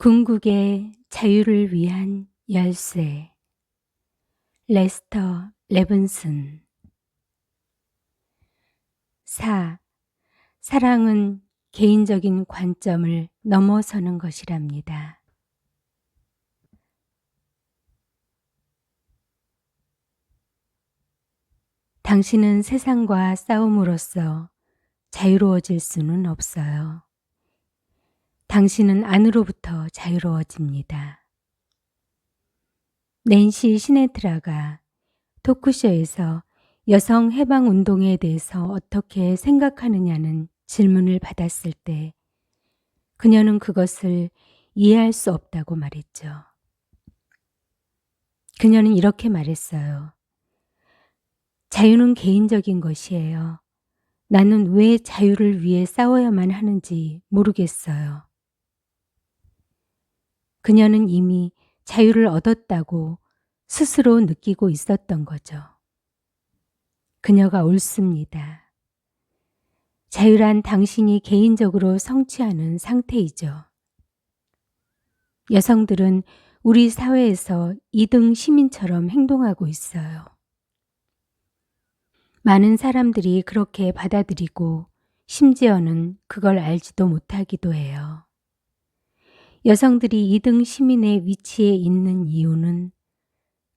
궁극의 자유를 위한 열쇠. 레스터 레븐슨. 4. 사랑은 개인적인 관점을 넘어서는 것이랍니다. 당신은 세상과 싸움으로써 자유로워질 수는 없어요. 당신은 안으로부터 자유로워집니다. 낸시 시네트라가 토크쇼에서 여성 해방 운동에 대해서 어떻게 생각하느냐는 질문을 받았을 때 그녀는 그것을 이해할 수 없다고 말했죠. 그녀는 이렇게 말했어요. 자유는 개인적인 것이에요. 나는 왜 자유를 위해 싸워야만 하는지 모르겠어요. 그녀는 이미 자유를 얻었다고 스스로 느끼고 있었던 거죠. 그녀가 옳습니다. 자유란 당신이 개인적으로 성취하는 상태이죠. 여성들은 우리 사회에서 2등 시민처럼 행동하고 있어요. 많은 사람들이 그렇게 받아들이고 심지어는 그걸 알지도 못하기도 해요. 여성들이 2등 시민의 위치에 있는 이유는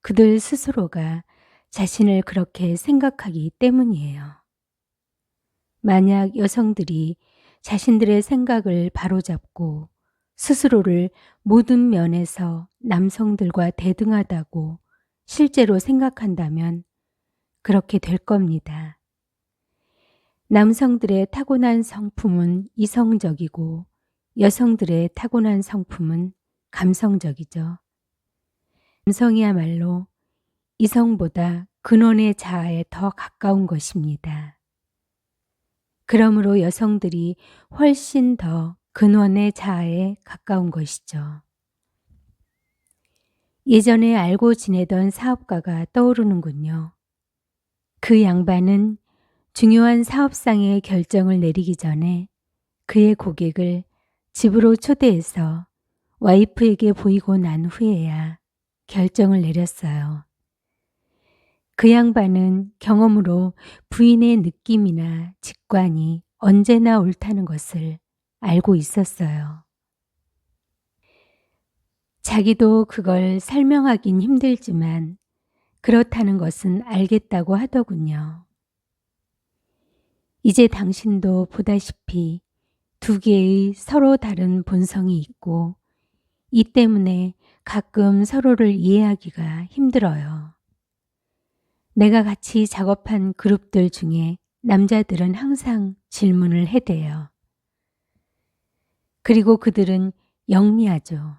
그들 스스로가 자신을 그렇게 생각하기 때문이에요. 만약 여성들이 자신들의 생각을 바로잡고 스스로를 모든 면에서 남성들과 대등하다고 실제로 생각한다면 그렇게 될 겁니다. 남성들의 타고난 성품은 이성적이고 여성들의 타고난 성품은 감성적이죠. 남성이야말로 이성보다 근원의 자아에 더 가까운 것입니다. 그러므로 여성들이 훨씬 더 근원의 자아에 가까운 것이죠. 예전에 알고 지내던 사업가가 떠오르는군요. 그 양반은 중요한 사업상의 결정을 내리기 전에 그의 고객을 집으로 초대해서 와이프에게 보이고 난 후에야 결정을 내렸어요. 그 양반은 경험으로 부인의 느낌이나 직관이 언제나 옳다는 것을 알고 있었어요. 자기도 그걸 설명하긴 힘들지만 그렇다는 것은 알겠다고 하더군요. 이제 당신도 보다시피 두 개의 서로 다른 본성이 있고 이 때문에 가끔 서로를 이해하기가 힘들어요. 내가 같이 작업한 그룹들 중에 남자들은 항상 질문을 해대요. 그리고 그들은 영리하죠.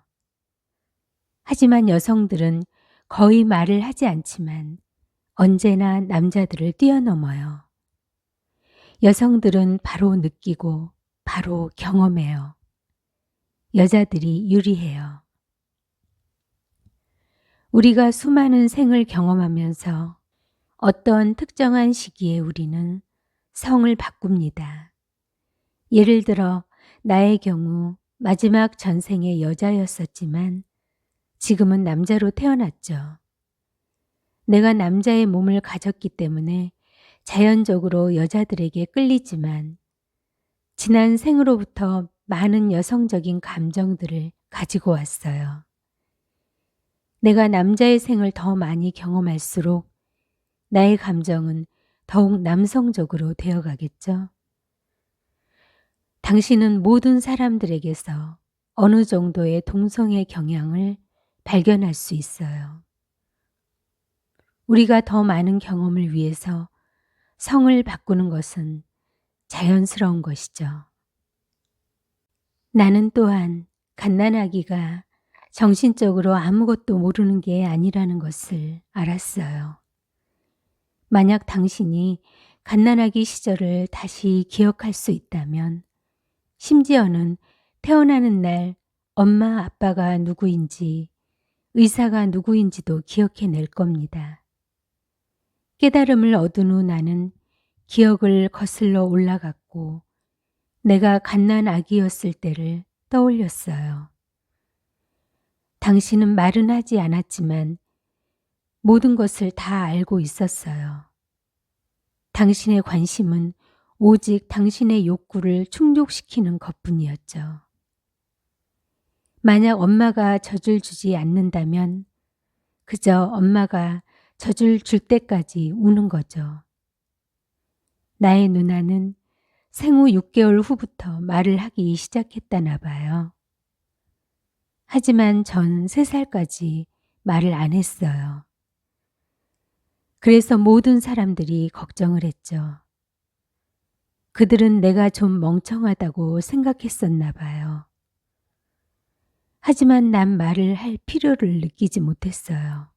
하지만 여성들은 거의 말을 하지 않지만 언제나 남자들을 뛰어넘어요. 여성들은 바로 느끼고 바로 경험해요. 여자들이 유리해요. 우리가 수많은 생을 경험하면서 어떤 특정한 시기에 우리는 성을 바꿉니다. 예를 들어 나의 경우 마지막 전생에 여자였었지만 지금은 남자로 태어났죠. 내가 남자의 몸을 가졌기 때문에 자연적으로 여자들에게 끌리지만 지난 생으로부터 많은 여성적인 감정들을 가지고 왔어요. 내가 남자의 생을 더 많이 경험할수록 나의 감정은 더욱 남성적으로 되어가겠죠. 당신은 모든 사람들에게서 어느 정도의 동성애 경향을 발견할 수 있어요. 우리가 더 많은 경험을 위해서 성을 바꾸는 것은 자연스러운 것이죠. 나는 또한 갓난아기가 정신적으로 아무것도 모르는 게 아니라는 것을 알았어요. 만약 당신이 갓난아기 시절을 다시 기억할 수 있다면 심지어는 태어나는 날 엄마 아빠가 누구인지 의사가 누구인지도 기억해낼 겁니다. 깨달음을 얻은 후 나는 기억을 거슬러 올라갔고 내가 갓난아기였을 때를 떠올렸어요. 당신은 말은 하지 않았지만 모든 것을 다 알고 있었어요. 당신의 관심은 오직 당신의 욕구를 충족시키는 것뿐이었죠. 만약 엄마가 젖을 주지 않는다면 그저 엄마가 젖을 줄 때까지 우는 거죠. 나의 누나는 생후 6개월 후부터 말을 하기 시작했다나 봐요. 하지만 전 3살까지 말을 안 했어요. 그래서 모든 사람들이 걱정을 했죠. 그들은 내가 좀 멍청하다고 생각했었나 봐요. 하지만 난 말을 할 필요를 느끼지 못했어요.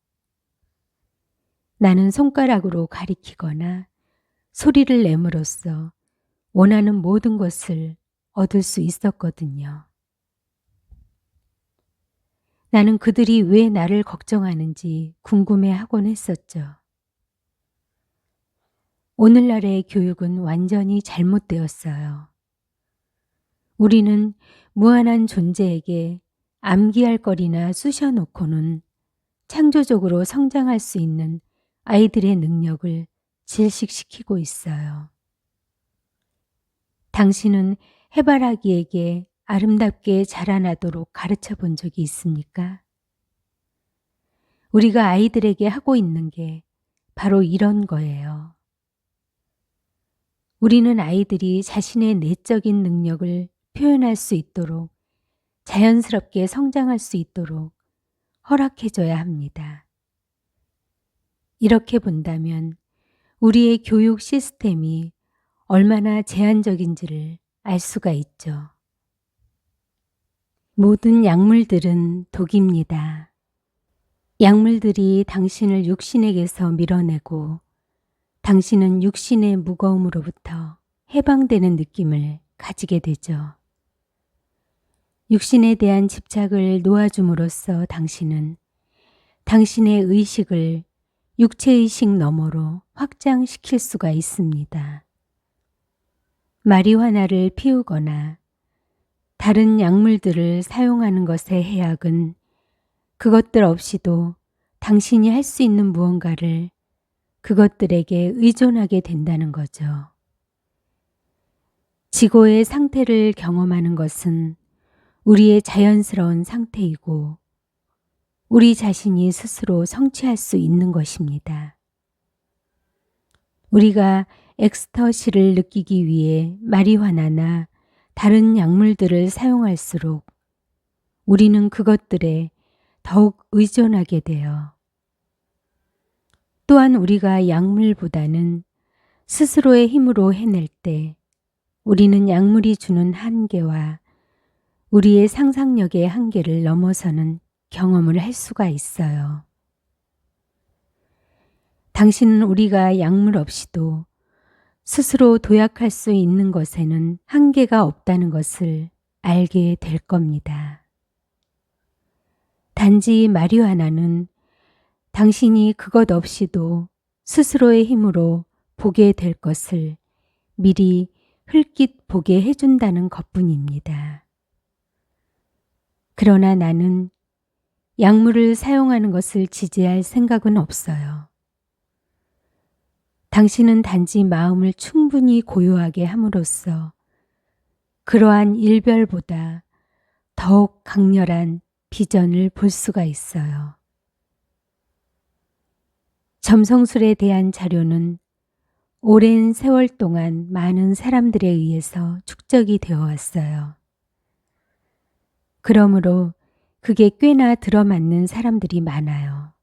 나는 손가락으로 가리키거나 소리를 내므로써 원하는 모든 것을 얻을 수 있었거든요. 나는 그들이 왜 나를 걱정하는지 궁금해하곤 했었죠. 오늘날의 교육은 완전히 잘못되었어요. 우리는 무한한 존재에게 암기할 거리나 쑤셔놓고는 창조적으로 성장할 수 있는 아이들의 능력을 질식시키고 있어요. 당신은 해바라기에게 아름답게 자라나도록 가르쳐 본 적이 있습니까? 우리가 아이들에게 하고 있는 게 바로 이런 거예요. 우리는 아이들이 자신의 내적인 능력을 표현할 수 있도록 자연스럽게 성장할 수 있도록 허락해줘야 합니다. 이렇게 본다면 우리의 교육 시스템이 얼마나 제한적인지를 알 수가 있죠. 모든 약물들은 독입니다. 약물들이 당신을 육신에게서 밀어내고 당신은 육신의 무거움으로부터 해방되는 느낌을 가지게 되죠. 육신에 대한 집착을 놓아줌으로써 당신은 당신의 의식을 육체의식 너머로 확장시킬 수가 있습니다. 마리화나를 피우거나 다른 약물들을 사용하는 것의 해악은 그것들 없이도 당신이 할 수 있는 무언가를 그것들에게 의존하게 된다는 거죠. 지고의 상태를 경험하는 것은 우리의 자연스러운 상태이고 우리 자신이 스스로 성취할 수 있는 것입니다. 우리가 엑스터시를 느끼기 위해 마리화나나 다른 약물들을 사용할수록 우리는 그것들에 더욱 의존하게 돼요. 또한 우리가 약물보다는 스스로의 힘으로 해낼 때 우리는 약물이 주는 한계와 우리의 상상력의 한계를 넘어서는 경험을 할 수가 있어요. 당신은 우리가 약물 없이도 스스로 도약할 수 있는 것에는 한계가 없다는 것을 알게 될 겁니다. 단지 마리화나는 당신이 그것 없이도 스스로의 힘으로 보게 될 것을 미리 흘낏 보게 해준다는 것뿐입니다. 그러나 나는 약물을 사용하는 것을 지지할 생각은 없어요. 당신은 단지 마음을 충분히 고요하게 함으로써 그러한 일별보다 더욱 강렬한 비전을 볼 수가 있어요. 점성술에 대한 자료는 오랜 세월 동안 많은 사람들에 의해서 축적이 되어 왔어요. 그러므로 그게 꽤나 들어맞는 사람들이 많아요.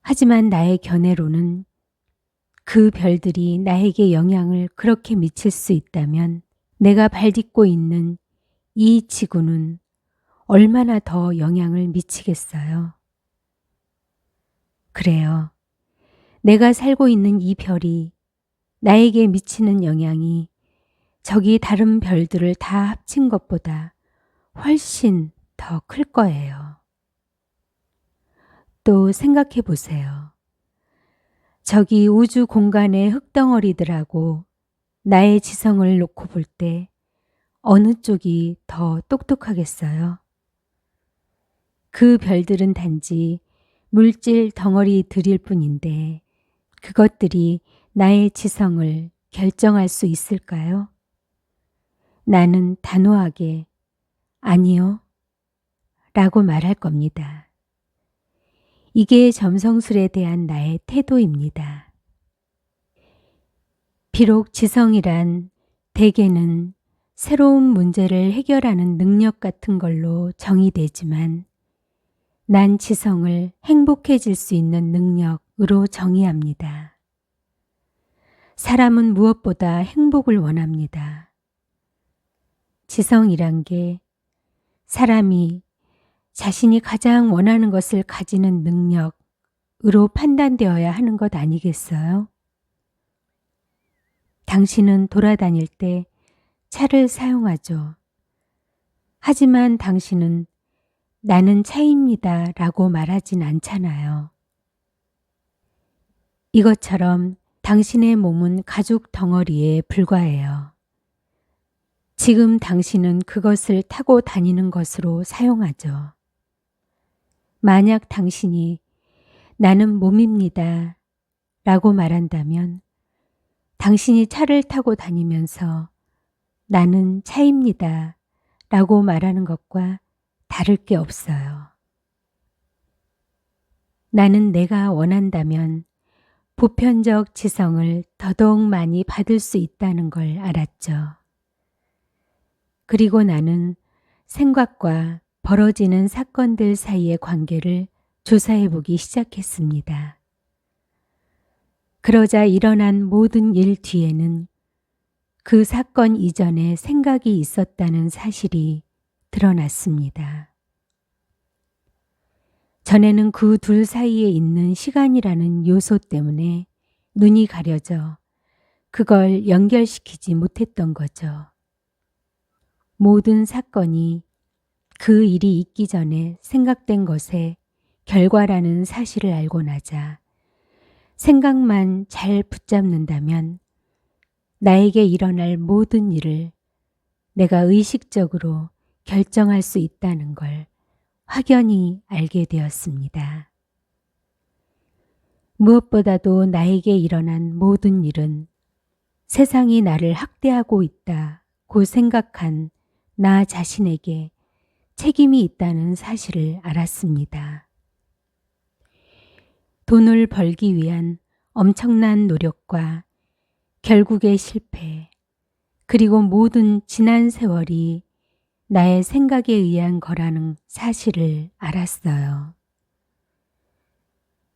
하지만 나의 견해로는 그 별들이 나에게 영향을 그렇게 미칠 수 있다면 내가 발딛고 있는 이 지구는 얼마나 더 영향을 미치겠어요. 그래요. 내가 살고 있는 이 별이 나에게 미치는 영향이 저기 다른 별들을 다 합친 것보다 훨씬 더 클 거예요. 또 생각해 보세요. 저기 우주 공간의 흙덩어리들하고 나의 지성을 놓고 볼 때 어느 쪽이 더 똑똑하겠어요? 그 별들은 단지 물질 덩어리들일 뿐인데 그것들이 나의 지성을 결정할 수 있을까요? 나는 단호하게 아니요 라고 말할 겁니다. 이게 점성술에 대한 나의 태도입니다. 비록 지성이란 대개는 새로운 문제를 해결하는 능력 같은 걸로 정의되지만 난 지성을 행복해질 수 있는 능력으로 정의합니다. 사람은 무엇보다 행복을 원합니다. 지성이란 게 사람이 자신이 가장 원하는 것을 가지는 능력으로 판단되어야 하는 것 아니겠어요? 당신은 돌아다닐 때 차를 사용하죠. 하지만 당신은 나는 차입니다 라고 말하진 않잖아요. 이것처럼 당신의 몸은 가죽 덩어리에 불과해요. 지금 당신은 그것을 타고 다니는 것으로 사용하죠. 만약 당신이 나는 몸입니다 라고 말한다면 당신이 차를 타고 다니면서 나는 차입니다 라고 말하는 것과 다를 게 없어요. 나는 내가 원한다면 보편적 지성을 더더욱 많이 받을 수 있다는 걸 알았죠. 그리고 나는 생각과 벌어지는 사건들 사이의 관계를 조사해 보기 시작했습니다. 그러자 일어난 모든 일 뒤에는 그 사건 이전에 생각이 있었다는 사실이 드러났습니다. 전에는 그 둘 사이에 있는 시간이라는 요소 때문에 눈이 가려져 그걸 연결시키지 못했던 거죠. 모든 사건이 그 일이 있기 전에 생각된 것의 결과라는 사실을 알고 나자 생각만 잘 붙잡는다면 나에게 일어날 모든 일을 내가 의식적으로 결정할 수 있다는 걸 확연히 알게 되었습니다. 무엇보다도 나에게 일어난 모든 일은 세상이 나를 학대하고 있다고 생각한 나 자신에게 책임이 있다는 사실을 알았습니다. 돈을 벌기 위한 엄청난 노력과 결국의 실패, 그리고 모든 지난 세월이 나의 생각에 의한 거라는 사실을 알았어요.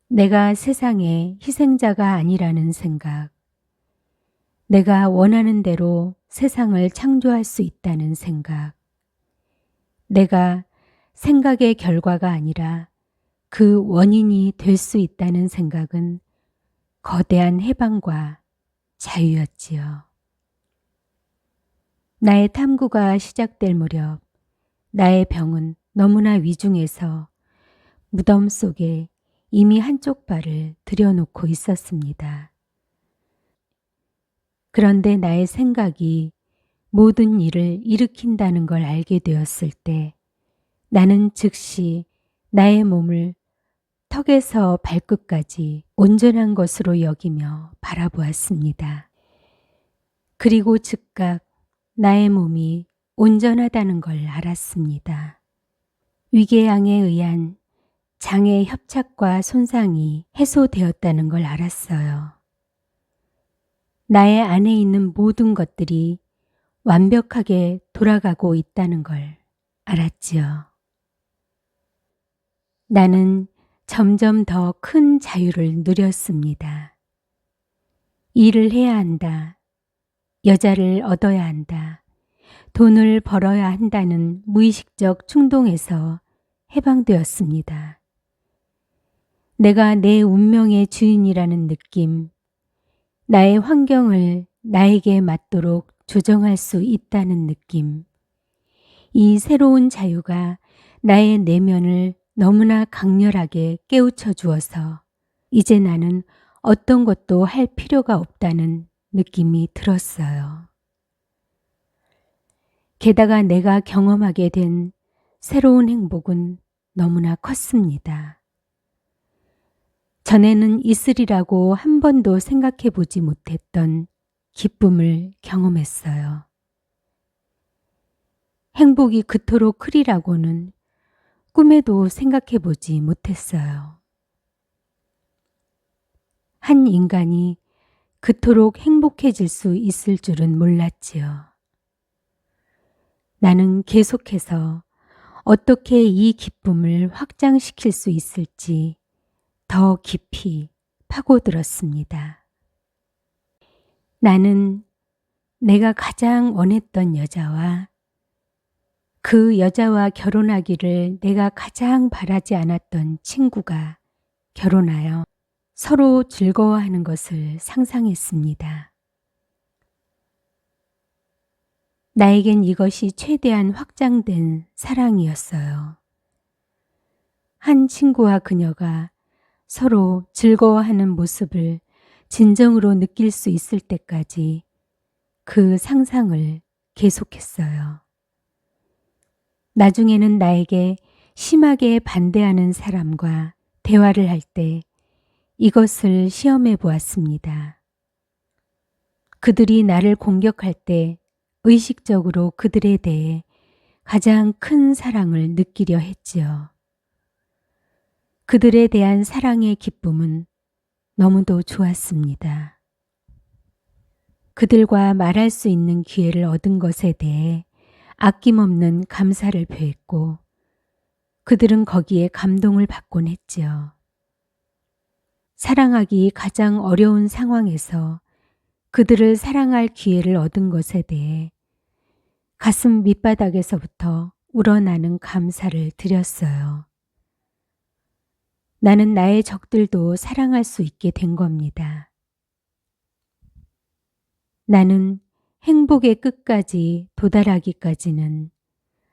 내가 세상의 희생자가 아니라는 생각, 내가 원하는 대로 세상을 창조할 수 있다는 생각, 내가 생각의 결과가 아니라 그 원인이 될 수 있다는 생각은 거대한 해방과 자유였지요. 나의 탐구가 시작될 무렵 나의 병은 너무나 위중해서 무덤 속에 이미 한쪽 발을 들여놓고 있었습니다. 그런데 나의 생각이 모든 일을 일으킨다는 걸 알게 되었을 때 나는 즉시 나의 몸을 턱에서 발끝까지 온전한 것으로 여기며 바라보았습니다. 그리고 즉각 나의 몸이 온전하다는 걸 알았습니다. 위궤양에 의한 장의 협착과 손상이 해소되었다는 걸 알았어요. 나의 안에 있는 모든 것들이 완벽하게 돌아가고 있다는 걸 알았지요. 나는 점점 더 큰 자유를 누렸습니다. 일을 해야 한다. 여자를 얻어야 한다. 돈을 벌어야 한다는 무의식적 충동에서 해방되었습니다. 내가 내 운명의 주인이라는 느낌, 나의 환경을 나에게 맞도록 조정할 수 있다는 느낌, 이 새로운 자유가 나의 내면을 너무나 강렬하게 깨우쳐 주어서 이제 나는 어떤 것도 할 필요가 없다는 느낌이 들었어요. 게다가 내가 경험하게 된 새로운 행복은 너무나 컸습니다. 전에는 있으리라고 한 번도 생각해 보지 못했던 기쁨을 경험했어요. 행복이 그토록 크리라고는 꿈에도 생각해 보지 못했어요. 한 인간이 그토록 행복해질 수 있을 줄은 몰랐지요. 나는 계속해서 어떻게 이 기쁨을 확장시킬 수 있을지 더 깊이 파고들었습니다. 나는 내가 가장 원했던 여자와 그 여자와 결혼하기를 내가 가장 바라지 않았던 친구가 결혼하여 서로 즐거워하는 것을 상상했습니다. 나에겐 이것이 최대한 확장된 사랑이었어요. 한 친구와 그녀가 서로 즐거워하는 모습을 진정으로 느낄 수 있을 때까지 그 상상을 계속했어요. 나중에는 나에게 심하게 반대하는 사람과 대화를 할 때 이것을 시험해 보았습니다. 그들이 나를 공격할 때 의식적으로 그들에 대해 가장 큰 사랑을 느끼려 했지요. 그들에 대한 사랑의 기쁨은 너무도 좋았습니다. 그들과 말할 수 있는 기회를 얻은 것에 대해 아낌없는 감사를 표했고 그들은 거기에 감동을 받곤 했지요. 사랑하기 가장 어려운 상황에서 그들을 사랑할 기회를 얻은 것에 대해 가슴 밑바닥에서부터 우러나는 감사를 드렸어요. 나는 나의 적들도 사랑할 수 있게 된 겁니다. 나는 행복의 끝까지 도달하기까지는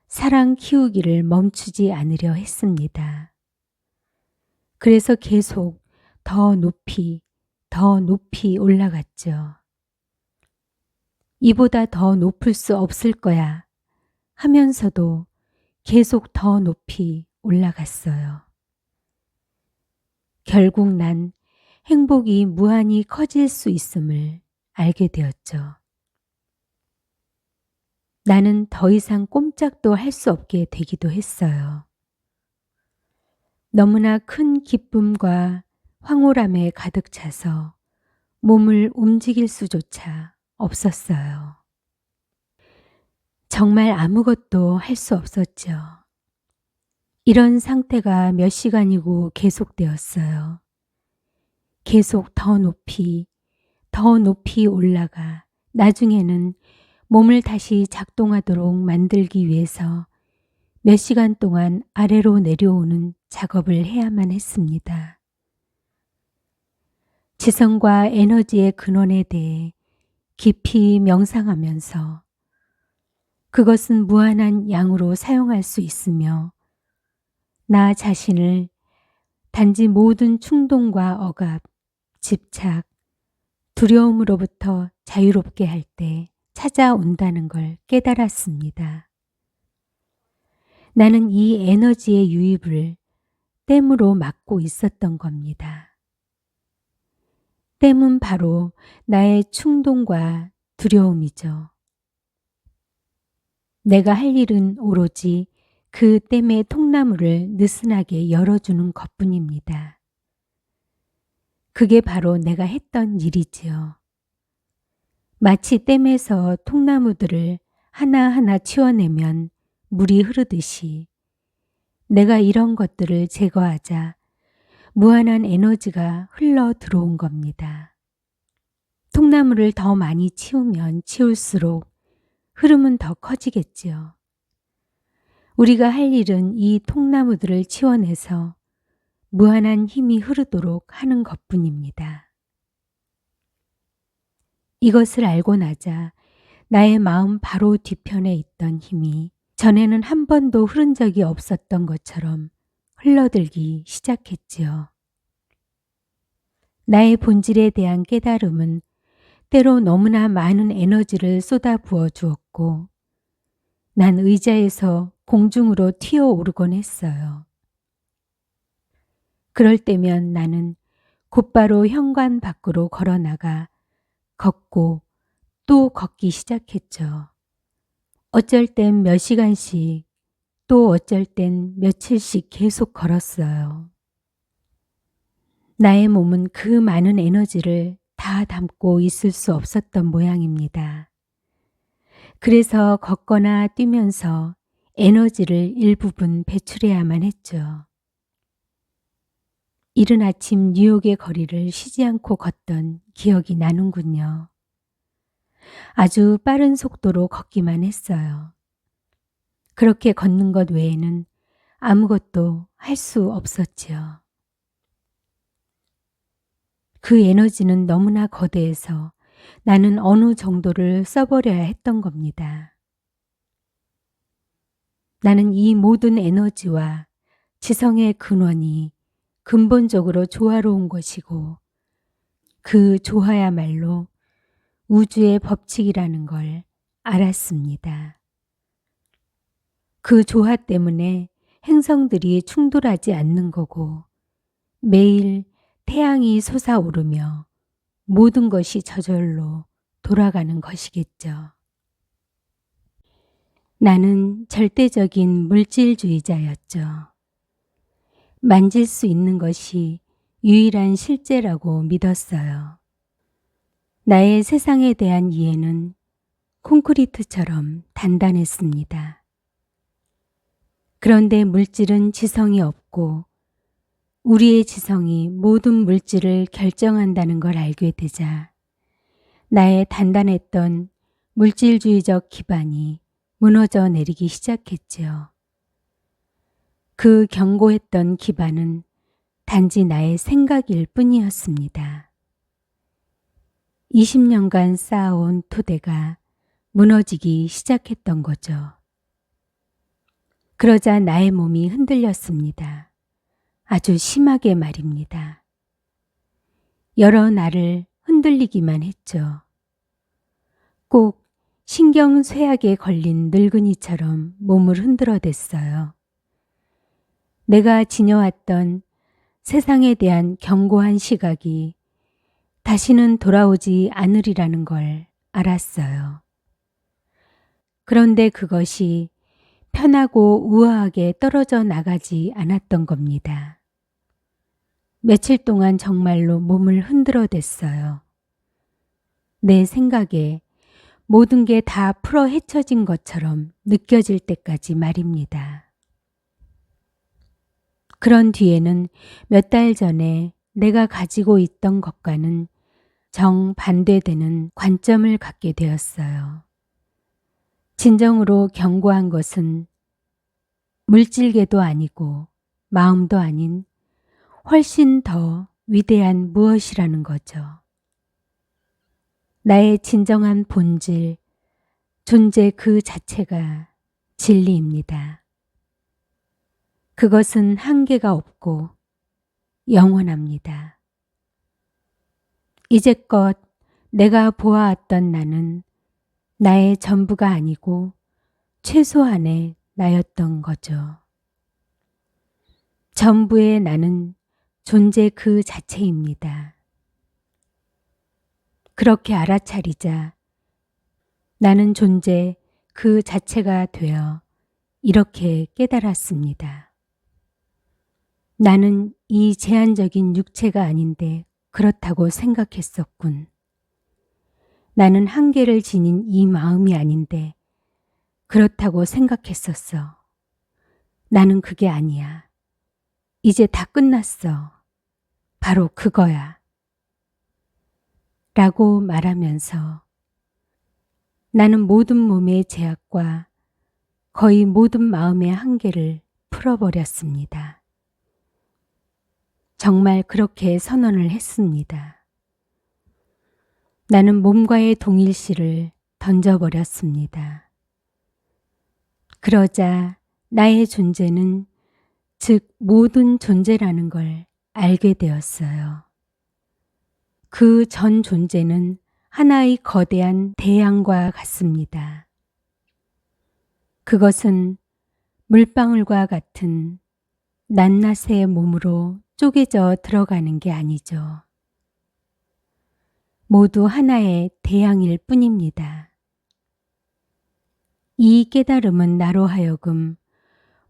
사랑 키우기를 멈추지 않으려 했습니다. 그래서 계속 더 높이 올라갔죠. 이보다 더 높을 수 없을 거야 하면서도 계속 더 높이 올라갔어요. 결국 난 행복이 무한히 커질 수 있음을 알게 되었죠. 나는 더 이상 꼼짝도 할 수 없게 되기도 했어요. 너무나 큰 기쁨과 황홀함에 가득 차서 몸을 움직일 수조차 없었어요. 정말 아무것도 할 수 없었죠. 이런 상태가 몇 시간이고 계속되었어요. 계속 더 높이 올라가 나중에는 몸을 다시 작동하도록 만들기 위해서 몇 시간 동안 아래로 내려오는 작업을 해야만 했습니다. 지성과 에너지의 근원에 대해 깊이 명상하면서 그것은 무한한 양으로 사용할 수 있으며 나 자신을 단지 모든 충동과 억압, 집착, 두려움으로부터 자유롭게 할 때 찾아온다는 걸 깨달았습니다. 나는 이 에너지의 유입을 댐으로 막고 있었던 겁니다. 댐은 바로 나의 충동과 두려움이죠. 내가 할 일은 오로지 그 댐의 통나무를 느슨하게 열어주는 것뿐입니다. 그게 바로 내가 했던 일이지요. 마치 댐에서 통나무들을 하나하나 치워내면 물이 흐르듯이 내가 이런 것들을 제거하자 무한한 에너지가 흘러 들어온 겁니다. 통나무를 더 많이 치우면 치울수록 흐름은 더 커지겠지요. 우리가 할 일은 이 통나무들을 치워내서 무한한 힘이 흐르도록 하는 것뿐입니다. 이것을 알고 나자 나의 마음 바로 뒤편에 있던 힘이 전에는 한 번도 흐른 적이 없었던 것처럼 흘러들기 시작했지요. 나의 본질에 대한 깨달음은 때로 너무나 많은 에너지를 쏟아부어 주었고 난 의자에서 공중으로 튀어오르곤 했어요. 그럴 때면 나는 곧바로 현관 밖으로 걸어 나가 걷고 또 걷기 시작했죠. 어쩔 땐 몇 시간씩, 또 어쩔 땐 며칠씩 계속 걸었어요. 나의 몸은 그 많은 에너지를 다 담고 있을 수 없었던 모양입니다. 그래서 걷거나 뛰면서 에너지를 일부분 배출해야만 했죠. 이른 아침 뉴욕의 거리를 쉬지 않고 걷던 기억이 나는군요. 아주 빠른 속도로 걷기만 했어요. 그렇게 걷는 것 외에는 아무것도 할 수 없었지요. 그 에너지는 너무나 거대해서 나는 어느 정도를 써버려야 했던 겁니다. 나는 이 모든 에너지와 지성의 근원이 근본적으로 조화로운 것이고 그 조화야말로 우주의 법칙이라는 걸 알았습니다. 그 조화 때문에 행성들이 충돌하지 않는 거고 매일 태양이 솟아오르며 모든 것이 저절로 돌아가는 것이겠죠. 나는 절대적인 물질주의자였죠. 만질 수 있는 것이 유일한 실제라고 믿었어요. 나의 세상에 대한 이해는 콘크리트처럼 단단했습니다. 그런데 물질은 지성이 없고 우리의 지성이 모든 물질을 결정한다는 걸 알게 되자 나의 단단했던 물질주의적 기반이 무너져 내리기 시작했지요. 그 견고했던 기반은 단지 나의 생각일 뿐이었습니다. 20년간 쌓아온 토대가 무너지기 시작했던 거죠. 그러자 나의 몸이 흔들렸습니다. 아주 심하게 말입니다. 여러 날을 흔들리기만 했죠. 꼭 신경쇠약에 걸린 늙은이처럼 몸을 흔들어댔어요. 내가 지녀왔던 세상에 대한 견고한 시각이 다시는 돌아오지 않으리라는 걸 알았어요. 그런데 그것이 편하고 우아하게 떨어져 나가지 않았던 겁니다. 며칠 동안 정말로 몸을 흔들어 댔어요. 내 생각에 모든 게 다 풀어 헤쳐진 것처럼 느껴질 때까지 말입니다. 그런 뒤에는 몇 달 전에 내가 가지고 있던 것과는 정반대되는 관점을 갖게 되었어요. 진정으로 견고한 것은 물질계도 아니고 마음도 아닌 훨씬 더 위대한 무엇이라는 거죠. 나의 진정한 본질, 존재 그 자체가 진리입니다. 그것은 한계가 없고 영원합니다. 이제껏 내가 보아왔던 나는 나의 전부가 아니고 최소한의 나였던 거죠. 전부의 나는 존재 그 자체입니다. 그렇게 알아차리자 나는 존재 그 자체가 되어 이렇게 깨달았습니다. 나는 이 제한적인 육체가 아닌데 그렇다고 생각했었군. 나는 한계를 지닌 이 마음이 아닌데 그렇다고 생각했었어. 나는 그게 아니야. 이제 다 끝났어. 바로 그거야. 라고 말하면서 나는 모든 몸의 제약과 거의 모든 마음의 한계를 풀어버렸습니다. 정말 그렇게 선언을 했습니다. 나는 몸과의 동일시를 던져버렸습니다. 그러자 나의 존재는 즉 모든 존재라는 걸 알게 되었어요. 그 전 존재는 하나의 거대한 태양과 같습니다. 그것은 물방울과 같은 낱낱의 몸으로 쪼개져 들어가는 게 아니죠. 모두 하나의 대양일 뿐입니다. 이 깨달음은 나로 하여금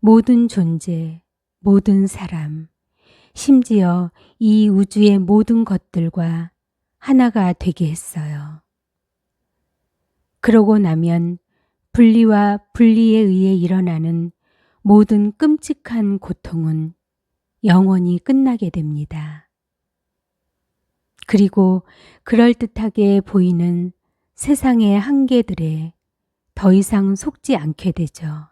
모든 존재, 모든 사람, 심지어 이 우주의 모든 것들과 하나가 되게 했어요. 그러고 나면 분리와 분리에 의해 일어나는 모든 끔찍한 고통은 영원히 끝나게 됩니다. 그리고 그럴듯하게 보이는 세상의 한계들에 더 이상 속지 않게 되죠.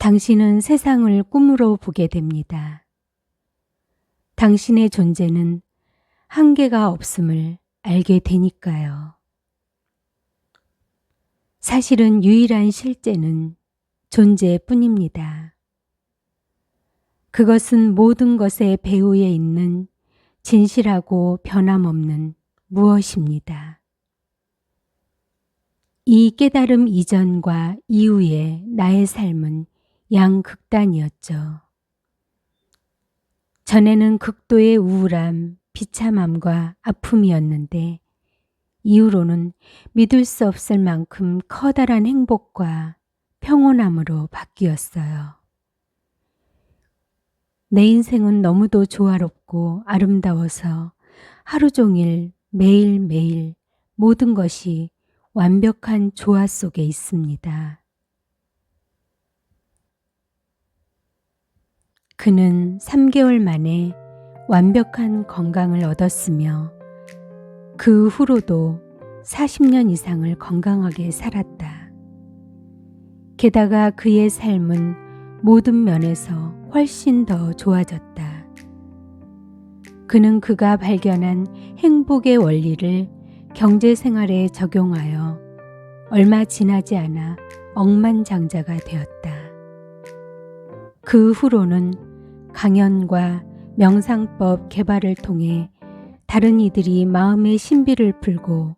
당신은 세상을 꿈으로 보게 됩니다. 당신의 존재는 한계가 없음을 알게 되니까요. 사실은 유일한 실제는 존재뿐입니다. 그것은 모든 것의 배후에 있는 진실하고 변함없는 무엇입니다. 이 깨달음 이전과 이후의 나의 삶은 양극단이었죠. 전에는 극도의 우울함, 비참함과 아픔이었는데 이후로는 믿을 수 없을 만큼 커다란 행복과 평온함으로 바뀌었어요. 내 인생은 너무도 조화롭고 아름다워서 하루 종일 매일매일 모든 것이 완벽한 조화 속에 있습니다. 그는 3개월 만에 완벽한 건강을 얻었으며 그 후로도 40년 이상을 건강하게 살았다. 게다가 그의 삶은 모든 면에서 훨씬 더 좋아졌다. 그는 그가 발견한 행복의 원리를 경제생활에 적용하여 얼마 지나지 않아 억만장자가 되었다. 그 후로는 강연과 명상법 개발을 통해 다른 이들이 마음의 신비를 풀고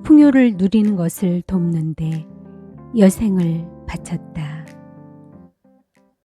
풍요를 누리는 것을 돕는데 여생을 바쳤다.